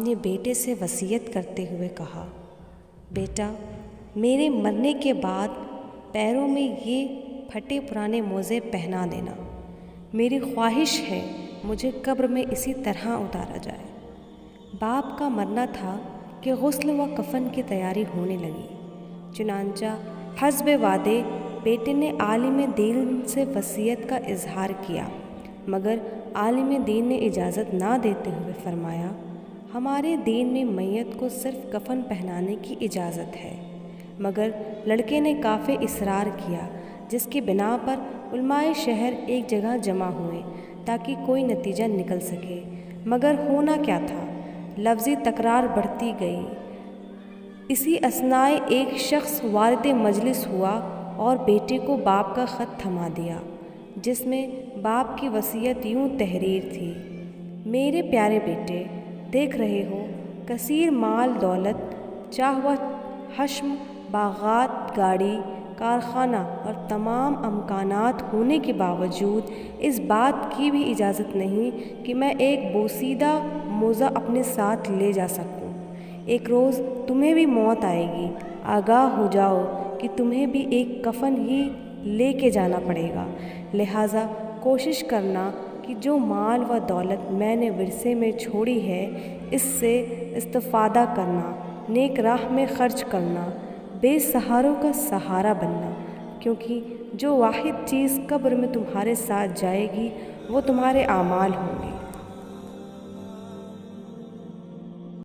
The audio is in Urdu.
اپنے بیٹے سے وصیت کرتے ہوئے کہا، بیٹا، میرے مرنے کے بعد پیروں میں یہ پھٹے پرانے موزے پہنا دینا۔ میری خواہش ہے مجھے قبر میں اسی طرح اتارا جائے۔ باپ کا مرنا تھا کہ غسل و کفن کی تیاری ہونے لگی۔ چنانچہ حسب وعدے بیٹے نے عالم دین سے وصیت کا اظہار کیا، مگر عالم دین نے اجازت نہ دیتے ہوئے فرمایا، ہمارے دین میں میت کو صرف کفن پہنانے کی اجازت ہے۔ مگر لڑکے نے کافی اصرار کیا، جس کی بنا پر علماء شہر ایک جگہ جمع ہوئے تاکہ کوئی نتیجہ نکل سکے، مگر ہونا کیا تھا، لفظی تکرار بڑھتی گئی۔ اسی اثناء ایک شخص وارد مجلس ہوا اور بیٹے کو باپ کا خط تھما دیا، جس میں باپ کی وصیت یوں تحریر تھی، میرے پیارے بیٹے، دیکھ رہے ہو کثیر مال دولت، چاہ و حشم، باغات، گاڑی، کارخانہ اور تمام امکانات ہونے کے باوجود اس بات کی بھی اجازت نہیں کہ میں ایک بوسیدہ موزہ اپنے ساتھ لے جا سکوں۔ ایک روز تمہیں بھی موت آئے گی، آگاہ ہو جاؤ کہ تمہیں بھی ایک کفن ہی لے کے جانا پڑے گا، لہٰذا کوشش کرنا کہ جو مال و دولت میں نے ورثے میں چھوڑی ہے اس سے استفادہ کرنا، نیک راہ میں خرچ کرنا، بے سہاروں کا سہارا بننا، کیونکہ جو واحد چیز قبر میں تمہارے ساتھ جائے گی وہ تمہارے اعمال ہوں گے۔